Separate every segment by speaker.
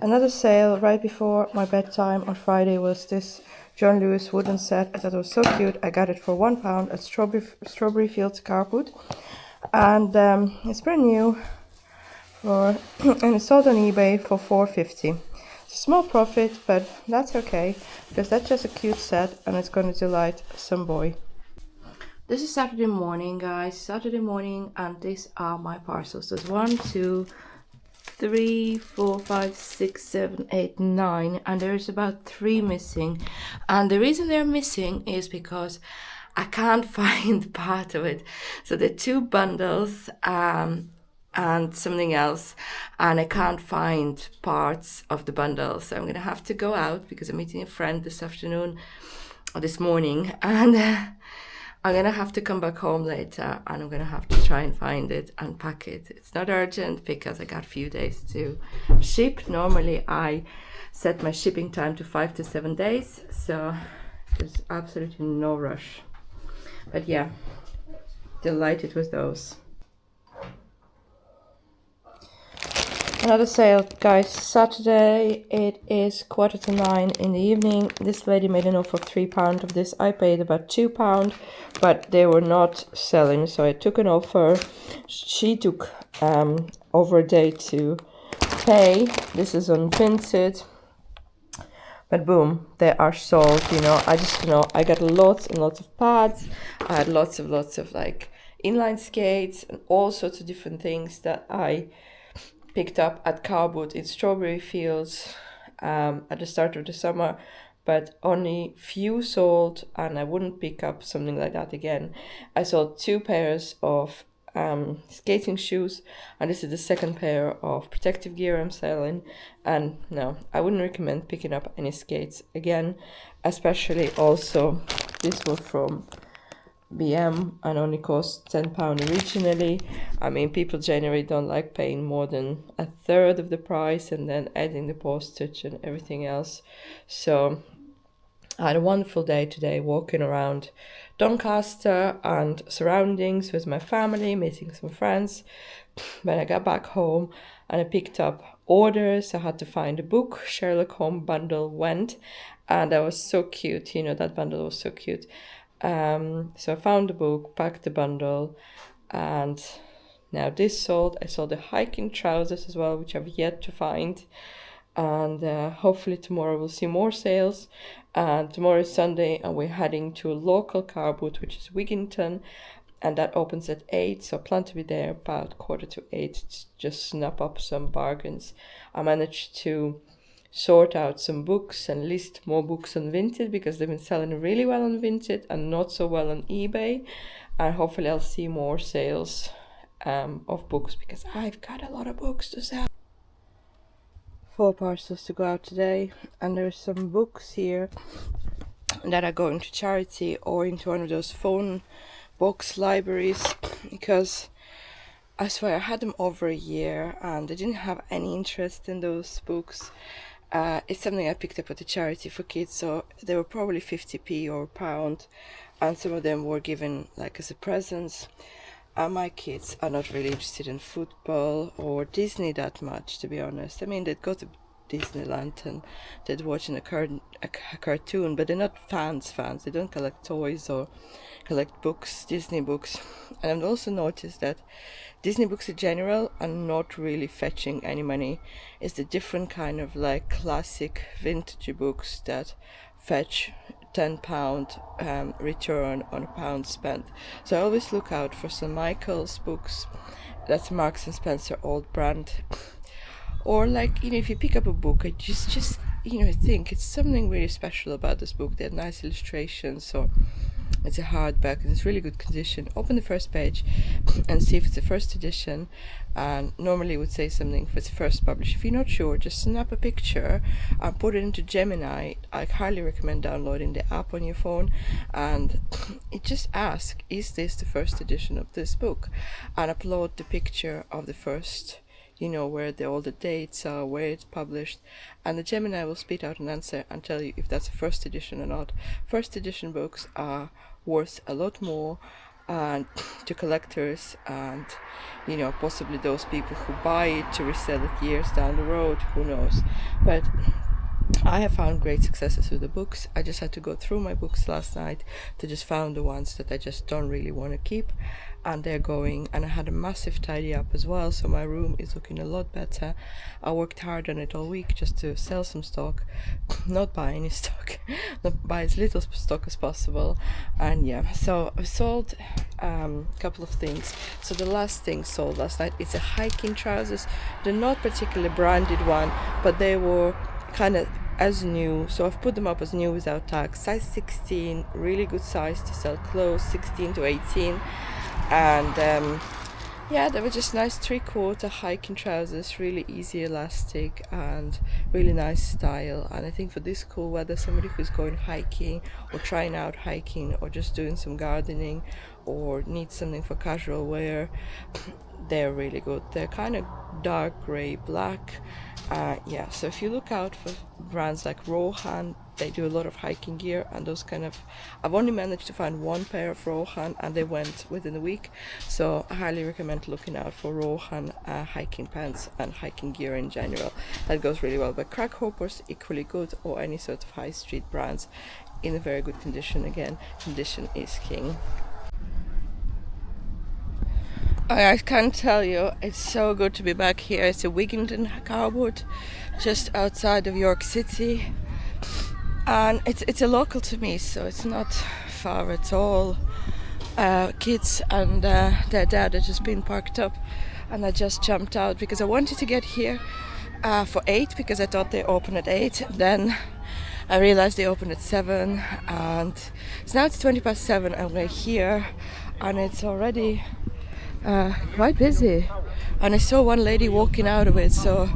Speaker 1: Another sale right before my bedtime on Friday was this John Lewis wooden set. I thought it was so cute. I got it for £1 at Strawberry Fields Car Boot, and it's brand new for and it's sold on eBay for £4.50. It's a small profit, but that's okay because that's just a cute set and it's going to delight some boy. This is Saturday morning, guys. Saturday morning, and these are my parcels. There's 1, 2, 3, 4, 5, 6, 7, 8, 9, and there's about 3 missing. And the reason they're missing is because I can't find part of it. So there are 2 bundles and something else, and I can't find parts of the bundles. So I'm gonna have to go out because I'm meeting a friend this afternoon or this morning, and I'm gonna have to come back home later and I'm gonna have to try and find it and pack it. It's not urgent because I got a few days to ship. Normally I set my shipping time to 5 to 7 days, so there's absolutely no rush. But yeah, delighted with those. Another sale, guys. Saturday, it is 9:15 in the evening. This lady made an offer of £3 of this. I paid about £2, but they were not selling, so I took an offer. She took over a day to pay. This is on Vinted, but boom, they are sold. I got lots and lots of pads. I had lots of like inline skates and all sorts of different things that I picked up at Car Boot in Strawberry Fields at the start of the summer, but only few sold, and I wouldn't pick up something like that again. I sold 2 pairs of skating shoes, and this is the second pair of protective gear I'm selling, and no, I wouldn't recommend picking up any skates again, especially also this was from BM and only cost £10 originally. I mean, people generally don't like paying more than a third of the price and then adding the postage and everything else. So I had a wonderful day today walking around Doncaster and surroundings with my family, meeting some friends. When I got back home and I picked up orders, I had to find a book. Sherlock Holmes bundle went, and that was so cute. That bundle was so cute. So I found the book, packed the bundle, and now this sold. I sold the hiking trousers as well, which I've yet to find, and hopefully tomorrow we'll see more sales. And tomorrow is Sunday and we're heading to a local car boot, which is Wigginton, and that opens at 8, so I plan to be there about 7:45 to just snap up some bargains. I managed to sort out some books and list more books on Vinted because they've been selling really well on Vinted and not so well on eBay, and hopefully I'll see more sales of books because I've got a lot of books to sell. 4 parcels to go out today, and there's some books here that are going to charity or into one of those phone box libraries, because I swear I had them over a year and I didn't have any interest in those books. It's something I picked up at a charity for kids, so they were probably 50p or £1, and some of them were given like as a presents. And my kids are not really interested in football or Disney that much, to be honest. I mean, they'd go to Disneyland and they'd watch a cartoon, but they're not fans. They don't collect toys or collect books, Disney books. And I've also noticed that Disney books in general are not really fetching any money. It's the different kind of like classic vintage books that fetch £10 return on a pound spent. So I always look out for St. Michael's books. That's Marks and Spencer old brand. Or like, if you pick up a book, I just think it's something really special about this book. They have nice illustrations, so it's a hardback and it's really good condition. Open the first page and see if it's a first edition, and normally it would say something if it's first published. If you're not sure, just snap a picture and put it into Gemini. I highly recommend downloading the app on your phone, and it just asks, is this the first edition of this book, and upload the picture of the first, where all the dates are, where it's published, and the Gemini will spit out an answer and tell you if that's a first edition or not. First edition books are worth a lot more, and to collectors, and you know, possibly those people who buy it to resell it years down the road, who knows. But I have found great successes with the books. I just had to go through my books last night to just found the ones that I just don't really want to keep, and they're going. And I had a massive tidy up as well, so my room is looking a lot better. I worked hard on it all week just to sell some stock, not buy any stock, not buy as little stock as possible. And yeah, so I sold a couple of things. So the last thing sold last night is a hiking trousers. They're not particularly branded one, but they were kind of as new, so I've put them up as new without tags. Size 16, really good size to sell clothes, 16 to 18. And yeah, they were just nice 3/4 hiking trousers, really easy elastic and really nice style. And I think for this cool weather, somebody who's going hiking or trying out hiking or just doing some gardening or needs something for casual wear, they're really good. They're kind of dark grey black. Yeah, so if you look out for brands like Rohan, they do a lot of hiking gear and those kind of. I've only managed to find one pair of Rohan and they went within a week, so I highly recommend looking out for Rohan hiking pants and hiking gear in general. That goes really well. But Crackhoppers equally good, or any sort of high street brands in a very good condition. Again, condition is king. I can't tell you, it's so good to be back here. It's a Wigginton Car Boot just outside of York City, and it's a local to me, so it's not far at all. Kids and their dad had just been parked up, and I just jumped out because I wanted to get here for 8 because I thought they opened at 8. Then I realized they opened at 7, and so now it's 7:20 and we're here, and it's already quite busy. And I saw one lady walking out of it, so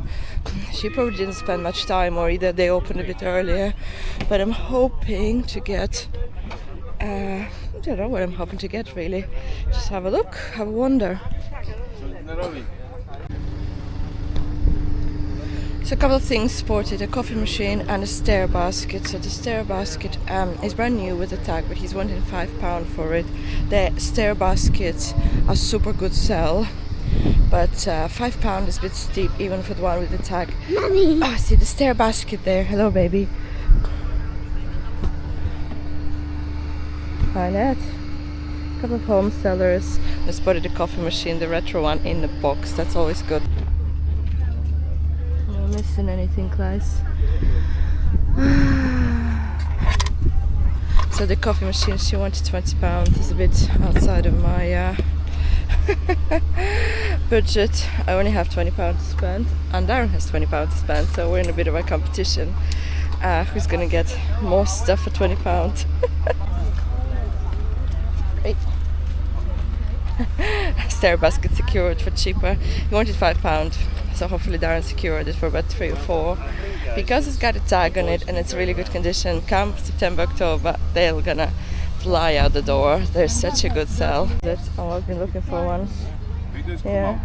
Speaker 1: she probably didn't spend much time, or either they opened a bit earlier. But I'm hoping to get I don't know what I'm hoping to get really. Just have a look, have a wander. So a couple of things spotted: a coffee machine and a stair basket. So the stair basket is brand new with a tag, but he's wanting £5 for it. The stair baskets are super good sell, but £5 is a bit steep even for the one with the tag. Mommy! Oh, see the stair basket there. Hello, baby. Hi, Ned. A couple of home sellers. I spotted a coffee machine, the retro one, in the box. That's always good. Missing anything, guys? So the coffee machine, she wanted £20. It's a bit outside of my budget. I only have £20 to spend, and Darren has £20 to spend, so we're in a bit of a competition. Who's gonna get more stuff for £20? Great. Stair basket secured for cheaper. He wanted £5. So hopefully Darren secured it for about 3 or 4, because it's got a tag on it and it's really good condition. Come September, October, they're gonna fly out the door. They're such a good sell. I've been looking for one. Yeah.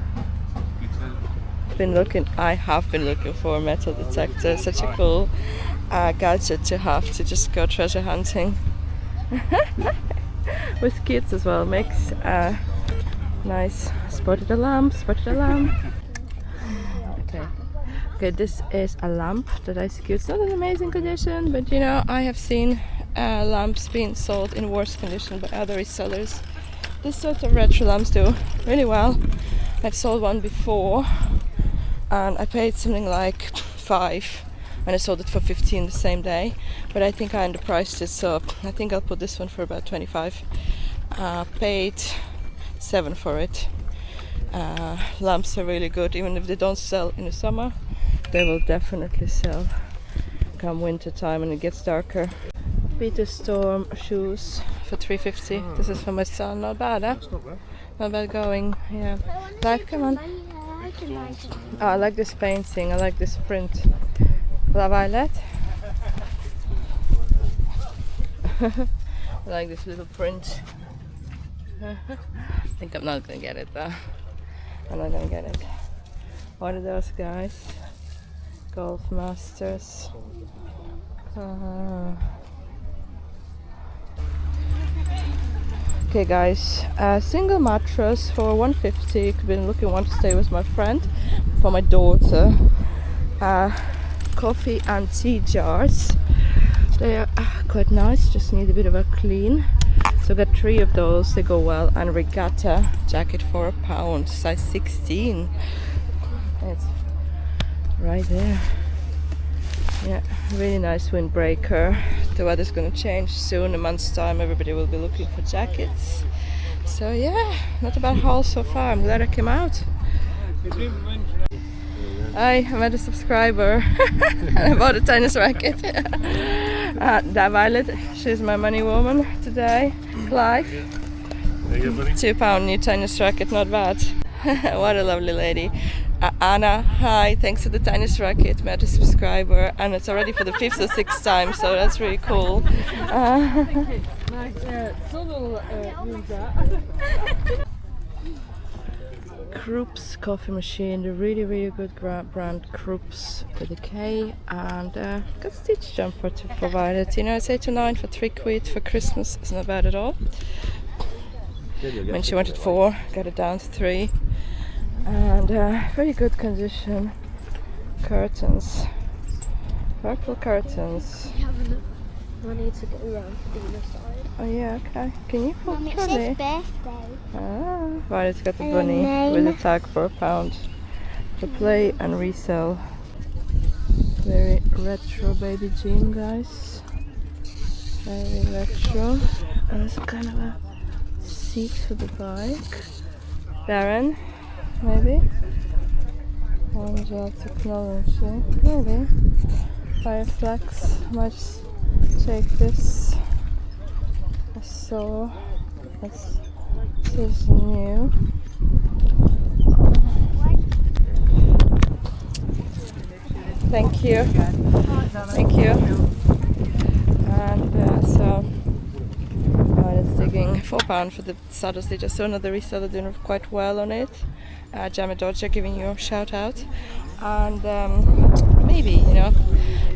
Speaker 1: I have been looking for a metal detector. Such a cool gadget to have to just go treasure hunting. With kids as well. Makes nice. Spotted a lamp. Okay, this is a lamp that I secured. It's not in amazing condition, but you know, I have seen lamps being sold in worse condition by other resellers. This sort of retro lamps do really well. I've sold one before and I paid something like 5 and I sold it for 15 the same day, but I think I underpriced it, so I think I'll put this one for about 25. Paid 7 for it. Lamps are really good, even if they don't sell in the summer, they will definitely sell come winter time and it gets darker. Peter Storm shoes for £3.50. This is for my son. Not bad, huh?
Speaker 2: That's not bad.
Speaker 1: Not bad going, yeah. Like, come on. Oh, I like this painting, I like this print. La Violet. I like this little print. I think I'm not gonna get it though. I'm not gonna get it. What are those guys? Golf Masters. Okay guys, a single mattress for 150. Been looking want to stay with my friend. For my daughter, coffee and tea jars. They are quite nice, just need a bit of a clean. So I got 3 of those, they go well. And regatta jacket for £1, size 16. It's right there. Yeah, really nice windbreaker. The weather's gonna change soon, a month's time everybody will be looking for jackets. So yeah, not a bad haul so far, I'm glad I came out. I met a subscriber and I bought a tennis racket. That Violet, she's my money woman today. Clive, £2 new tennis racket, not bad. What a lovely lady. Anna, hi, thanks for the tennis racket, met a subscriber, and it's already for the 5th or 6th time, so that's really cool. Krups coffee machine, the really good brand Krups with a K, and got stitch jumper to provide it. You know, it's 8 to 9 for £3 for Christmas, it's not bad at all. When she wanted 4, got it down to 3. And very good condition curtains, purple curtains.
Speaker 2: You have enough money to go around to the other side.
Speaker 1: Oh yeah, okay. Can you pull
Speaker 2: Mum,
Speaker 1: the
Speaker 2: it
Speaker 1: trolley?
Speaker 2: says birthday.
Speaker 1: Ah, right, it's got the
Speaker 2: And
Speaker 1: bunny
Speaker 2: a name.
Speaker 1: with a tag for £1 to play and resell. Very retro baby jean, guys. Very retro. And it's kind of a seat for the bike. Darren. Maybe Angel technology, maybe Fireflex. Might just take this. I saw this is new. Thank you. Thank you. And so it's digging £4 for the saddles. They just saw another reseller doing quite well on it. Jamie Dodger giving you a shout out, and maybe, you know,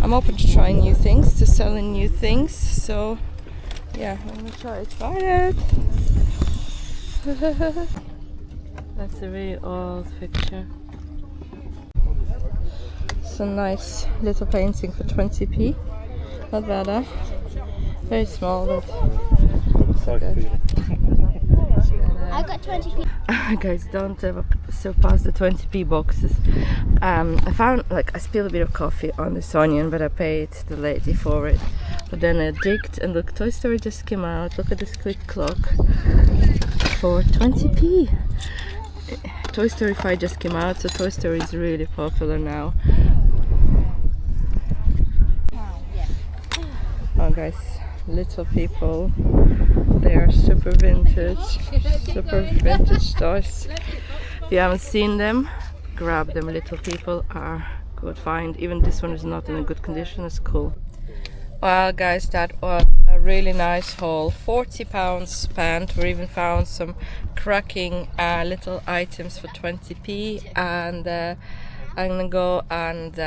Speaker 1: I'm open to trying new things, to selling new things, so yeah, I'm gonna try it. Try it. That's a really old picture. It's a nice little painting for 20p, not bad, eh? Very small, but so good.
Speaker 2: I got 20p.
Speaker 1: Guys, don't ever surpass the 20p boxes. I found, like, I spilled a bit of coffee on this onion, but I paid the lady for it. But then I digged, and look, Toy Story just came out. Look at this click clock for 20p. Toy Story 5 just came out, so Toy Story is really popular now. Oh guys, little people, they are super vintage toys. If you haven't seen them, grab them. Little people are good find. Even this one is not in a good condition, it's cool. Well guys, that was a really nice haul. £40 spent. We even found some cracking little items for 20p, and I'm gonna go and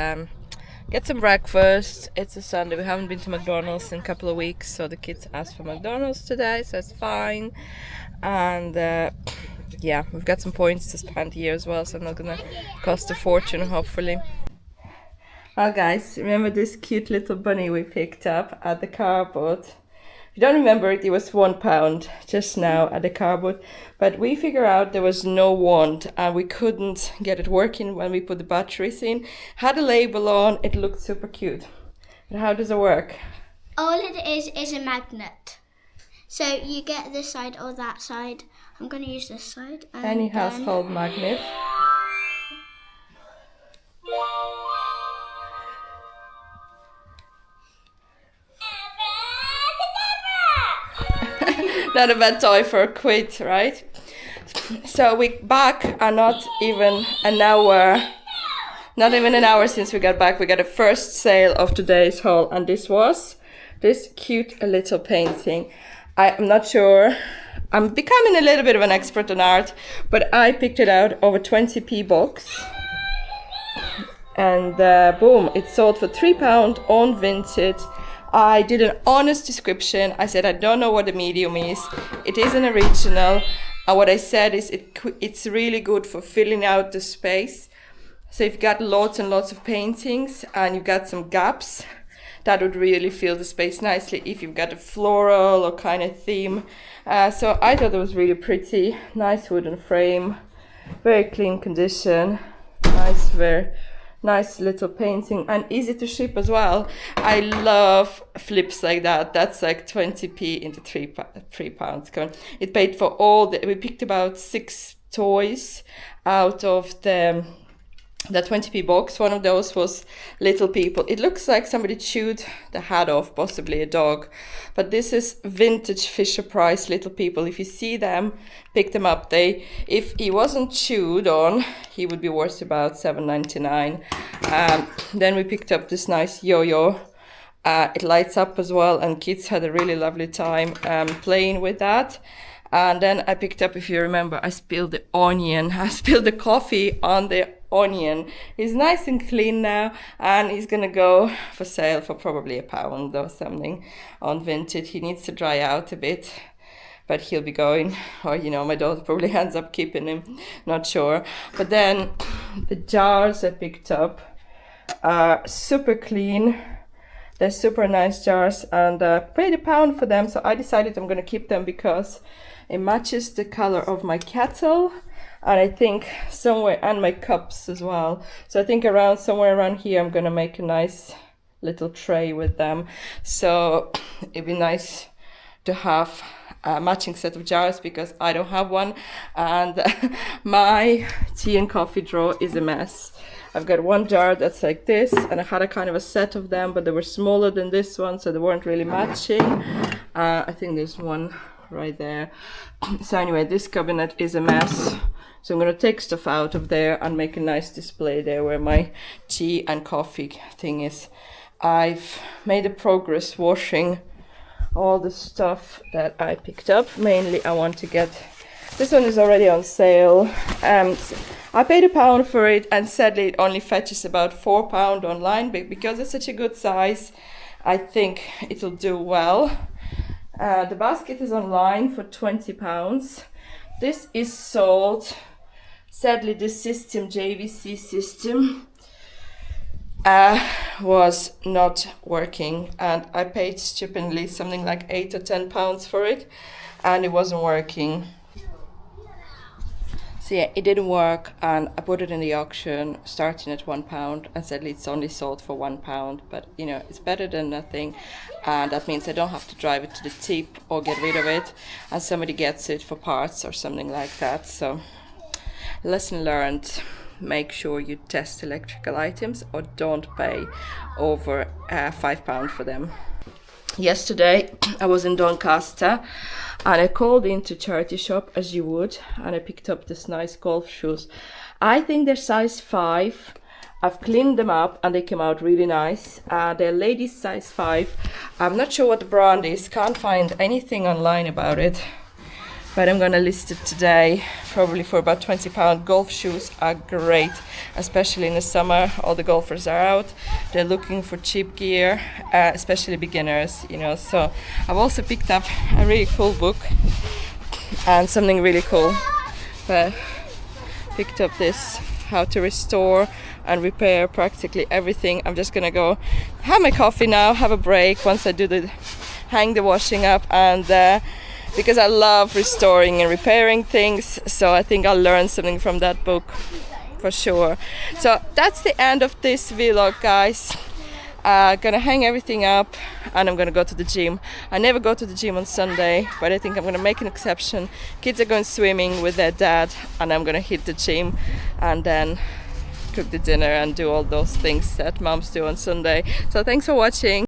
Speaker 1: get some breakfast. It's a Sunday, we haven't been to McDonald's in a couple of weeks, so the kids asked for McDonald's today, so it's fine. And yeah, we've got some points to spend here as well, so I'm not gonna cost a fortune, hopefully. Well guys, remember this cute little bunny we picked up at the car boot? If you don't remember it, it was £1 just now at the car boot, but we figured out there was no wand and we couldn't get it working when we put the batteries in. Had a label on, it looked super cute. But how does it work?
Speaker 2: All it is a magnet. So you get this side or that side. I'm going to use this side. And
Speaker 1: Any household magnet. Not a bad toy for a quid, right? So we back are not even an hour since we got back. We got a first sale of today's haul, and this was this cute little painting. I'm not sure, I'm becoming a little bit of an expert on art, but I picked it out over 20p box, and boom, it sold for £3 on Vinted. I did an honest description. I said I don't know what the medium is. It is an original. And what I said is it's really good for filling out the space. So if you've got lots and lots of paintings and you've got some gaps, that would really fill the space nicely if you've got a floral or kind of theme. So I thought it was really pretty. Nice wooden frame, very clean condition, very nice little painting, and easy to ship as well. I love flips like that. That's like 20p into £3. It paid for we picked about 6 toys out of the 20p box. One of those was Little People. It looks like somebody chewed the head off, possibly a dog. But this is vintage Fisher Price Little People. If you see them, pick them up. If he wasn't chewed on, he would be worth about $7.99. Then we picked up this nice yo-yo. It lights up as well, and kids had a really lovely time playing with that. And then I picked up, if you remember, I spilled the onion. I spilled the coffee on the onion. He's nice and clean now, and he's gonna go for sale for probably £1 or something on Vinted. He needs to dry out a bit, but he'll be going, or my daughter probably ends up keeping him, not sure. But then the jars I picked up are super clean. They're super nice jars, and paid £1 for them. So I decided I'm gonna keep them because it matches the color of my kettle, and I think somewhere, and my cups as well. So I think somewhere around here I'm gonna make a nice little tray with them. So it'd be nice to have a matching set of jars because I don't have one, and my tea and coffee drawer is a mess. I've got one jar that's like this, and I had a kind of a set of them, but they were smaller than this one, so they weren't really matching. I think there's one right there. So anyway, this cabinet is a mess. So I'm going to take stuff out of there and make a nice display there where my tea and coffee thing is. I've made a progress washing all the stuff that I picked up. Mainly I want to get, this one is already on sale. I paid £1 for it, and sadly it only fetches about £4 online, but because it's such a good size, I think it'll do well. The basket is online for £20. This is sold. Sadly, this system, JVC system, was not working, and I paid stupidly something like £8 or £10 for it, and it wasn't working. So yeah, it didn't work, and I put it in the auction starting at £1, and sadly it's only sold for £1, but it's better than nothing, and that means I don't have to drive it to the tip or get rid of it, and somebody gets it for parts or something like that. So lesson learned, make sure you test electrical items or don't pay over £5 for them. Yesterday I was in Doncaster, and I called into charity shop as you would, and I picked up this nice golf shoes. I think they're size 5. I've cleaned them up and they came out really nice. They're ladies size 5. I'm not sure what the brand is, can't find anything online about it, but I'm gonna list it today, probably for about £20. Golf shoes are great, especially in the summer. All the golfers are out, they're looking for cheap gear, especially beginners, So I've also picked up a really cool book and something really cool. Picked up this, how to restore and repair practically everything. I'm just gonna go have my coffee now, have a break once I do hang the washing up, and because I love restoring and repairing things, so I think I'll learn something from that book for sure. So that's the end of this vlog, guys. Gonna hang everything up, and I'm gonna go to the gym. I never go to the gym on Sunday, but I think I'm gonna make an exception. Kids are going swimming with their dad, and I'm gonna hit the gym and then cook the dinner and do all those things that moms do on Sunday. So thanks for watching.